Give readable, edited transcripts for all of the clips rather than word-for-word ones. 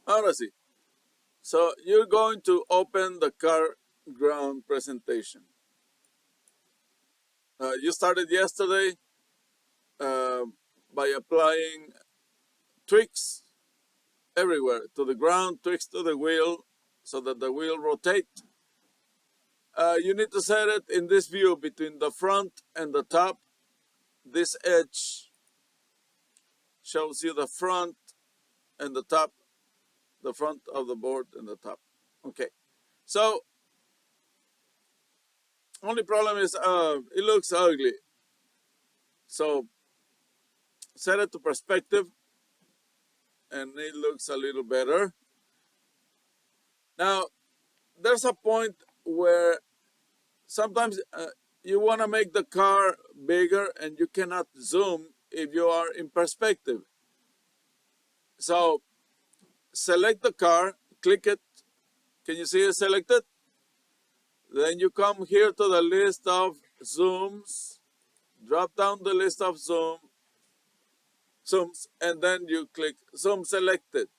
Ahora sí. So you're going to open the car ground presentation. You started yesterday by applying tweaks everywhere to the ground, tweaks to the wheel so that the wheel rotate. You need to set it in this view between the front and the top. This edge shows you the front and the top, the front of the board and the top. Okay, so only problem is it looks ugly. So set it to perspective and it looks a little better. Now, there's a point where sometimes you want to make the car bigger and you cannot zoom if you are in perspective. So select the car, click it. Can you see it selected? Then you come here to the list of zooms, drop down the list of zooms, and then you click zoom selected.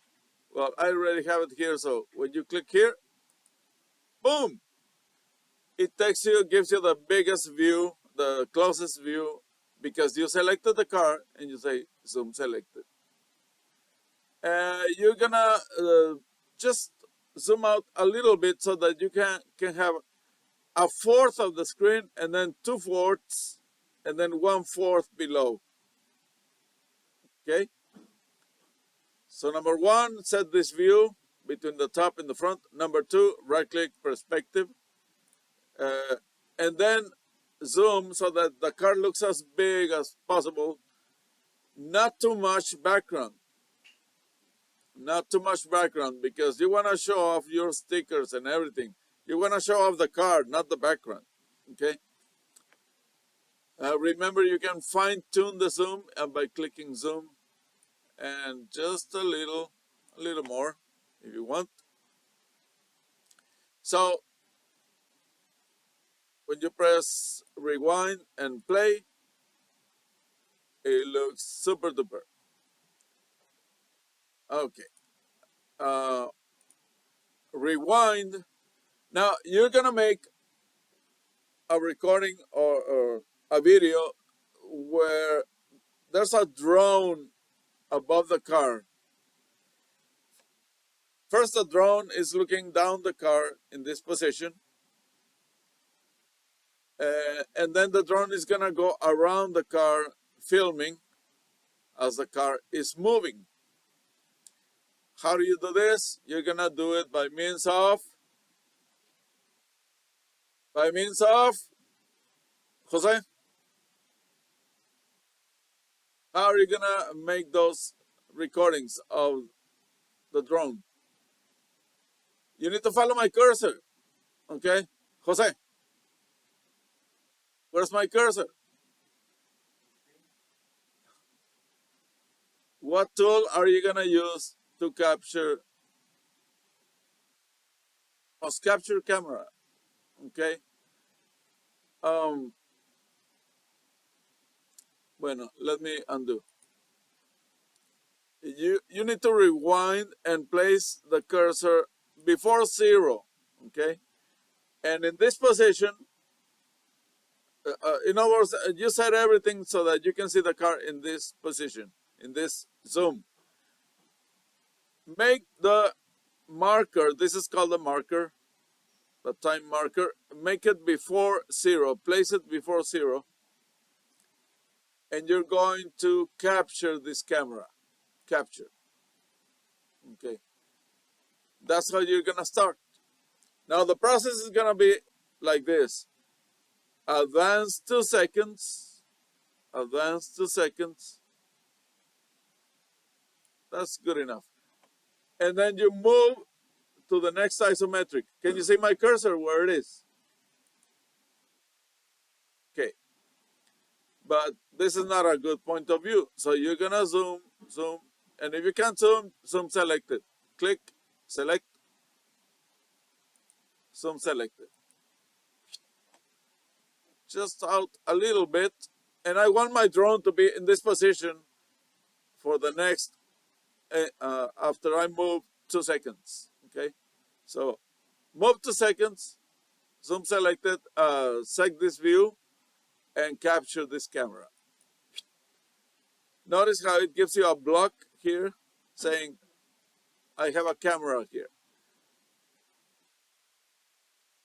Well, I already have it here, so when you click here, boom, it takes you, gives you the biggest view, the closest view, because you selected the car and you say zoom selected. You're gonna just zoom out a little bit so that you can have a fourth of the screen and then 2/4 and then 1/4 below. Okay. So number one, set this view between the top and the front. Number two, right click perspective. And then zoom so that the car looks as big as possible. Not too much background. Not too much background because you want to show off your stickers and everything. You want to show off the car, not the background. Okay. Remember, you can fine tune the zoom by clicking zoom and just a little more if you want. So when you press rewind and play, it looks super duper. Okay. Rewind. Now you're gonna make a recording or a video where there's a drone above the car. First, the drone is looking down the car in this position. And then the drone is gonna go around the car filming as the car is moving. How do you do this? You're gonna do it by means of Jose. How are you gonna make those recordings of the drone? You need to follow my cursor. Okay, Jose, where's my cursor? What tool are you gonna use to capture? Must capture camera. Okay. Bueno, let me undo. You need to rewind and place the cursor before 0. Okay. And in this position, in other words, you set everything so that you can see the car in this position, in this zoom. Make the marker, this is called the marker, the time marker, make it before 0, place it before 0, and you're going to capture this camera. Capture. Okay. That's how you're gonna start. Now the process is gonna be like this. Advance 2 seconds. Advance 2 seconds. That's good enough. And then you move to the next isometric. Can you see my cursor where it is? Okay. But this is not a good point of view. So you're gonna zoom, and if you can't zoom, zoom selected. Click, select, zoom selected. Just out a little bit, and I want my drone to be in this position for the next, after I move 2 seconds. Okay, so move 2 seconds, zoom selected, select this view, and capture this camera. Notice how it gives you a block here saying, I have a camera here.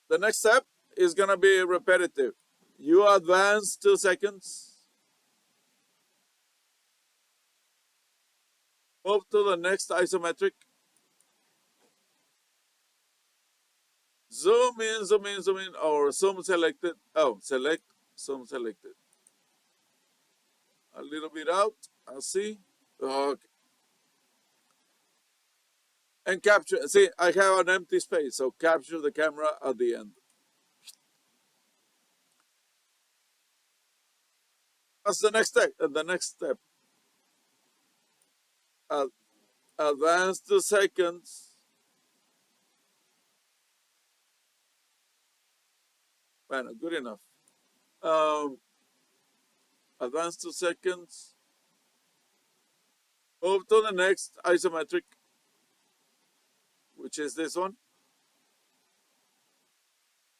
The next step is going to be repetitive. You advance 2 seconds, move to the next isometric, zoom in, zoom in, zoom in, or zoom selected. Oh, select, zoom selected. A little bit out, I'll see. Okay. And capture, see, I have an empty space, so capture the camera at the end. What's the next step? The next step. Advance 2 seconds. Bueno, good enough. Advance 2 seconds. Move to the next isometric, which is this one.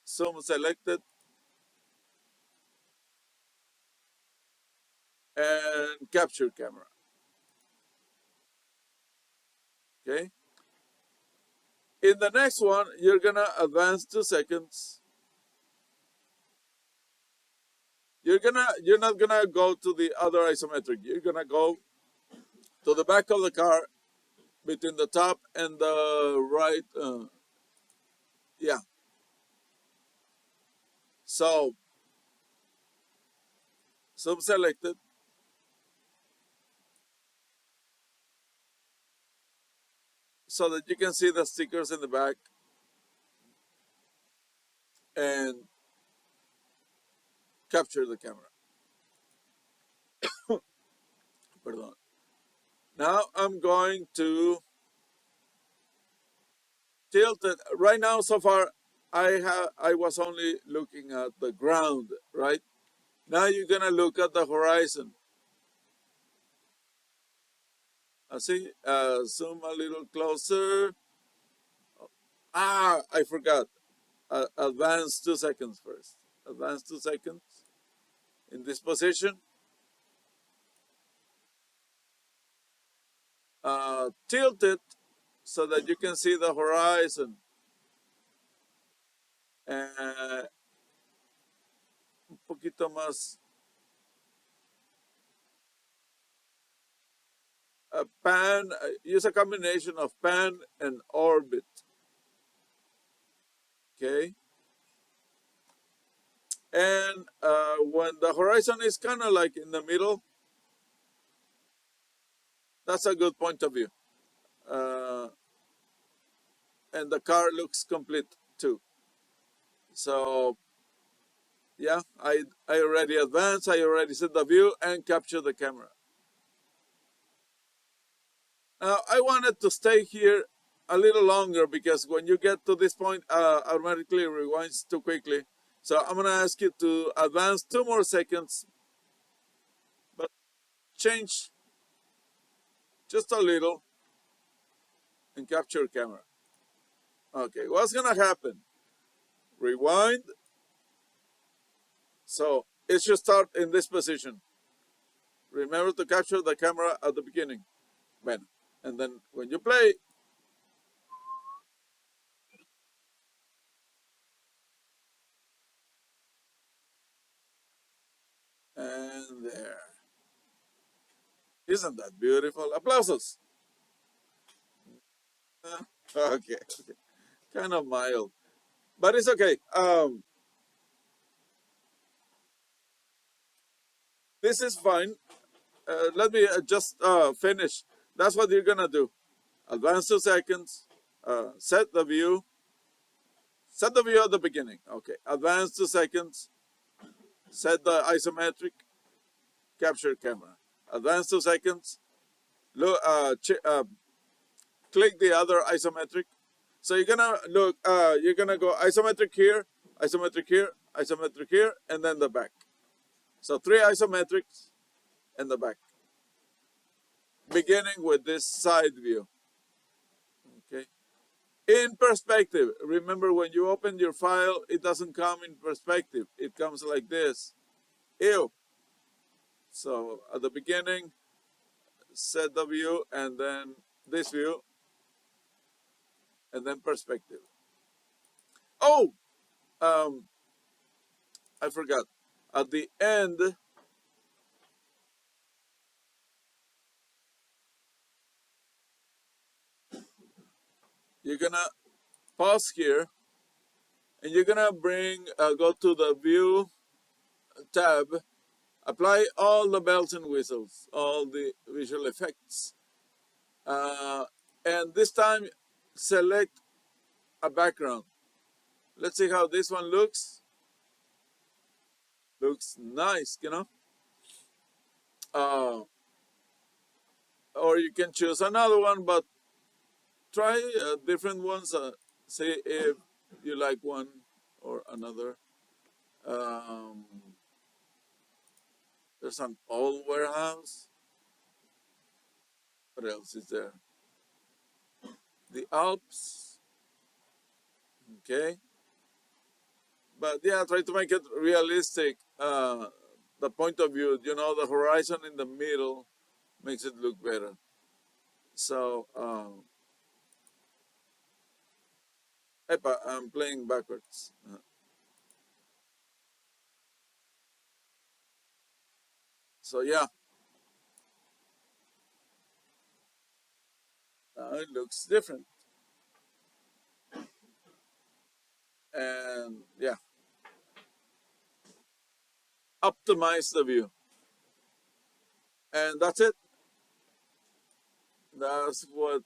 Zoom selected. And capture camera. Okay. In the next one, you're gonna advance 2 seconds. You're not gonna go to the other isometric. You're gonna go to the back of the car between the top and the right. Yeah. So zoom selected. So that you can see the stickers in the back. And capture the camera. Pardon. Now I'm going to tilt it. Right now, so far, I was only looking at the ground, right? Now you're gonna look at the horizon. I see. Zoom a little closer. I forgot. Advance 2 seconds first. Advance 2 seconds in this position. Tilt it so that you can see the horizon. Un poquito más. Pan, use a combination of pan and orbit. Okay. And when the horizon is kind of like in the middle, that's a good point of view. And the car looks complete too. So yeah, I already advanced, I already set the view and capture the camera. Now I wanted to stay here a little longer because when you get to this point, automatically rewinds too quickly. So I'm gonna ask you to advance 2 more seconds, but change just a little and capture camera. Okay, what's gonna happen? Rewind. So it should start in this position. Remember to capture the camera at the beginning. Bueno. And then when you play, and there. Isn't that beautiful? Applausos. Okay. Kind of mild, but it's okay. This is fine. Let me just finish. That's what you're gonna do. Advance 2 seconds. Set the view. Set the view at the beginning. Okay. Advance 2 seconds. Set the isometric. Capture camera. Advance 2 seconds. Look. Click the other isometric. So you're gonna look. You're gonna go isometric here, isometric here, isometric here, and then the back. So 3 isometrics and the back. Beginning with this side view. Okay. In perspective, remember when you open your file, it doesn't come in perspective. It comes like this. Ew. So at the beginning, set the view and then this view and then perspective. Oh, um, I forgot. At the end, you're gonna pause here and you're gonna go to the view tab, apply all the bells and whistles, all the visual effects. And this time, select a background. Let's see how this one looks. Looks nice, you know. Uh, or you can choose another one, but try different ones. See if you like one or another. Um, there's an old warehouse. What else is there? The Alps. Okay. But yeah, try to make it realistic. The point of view, you know, the horizon in the middle makes it look better. So, epa, I'm playing backwards. So yeah, it looks different. And yeah, optimize the view. And that's it. That's what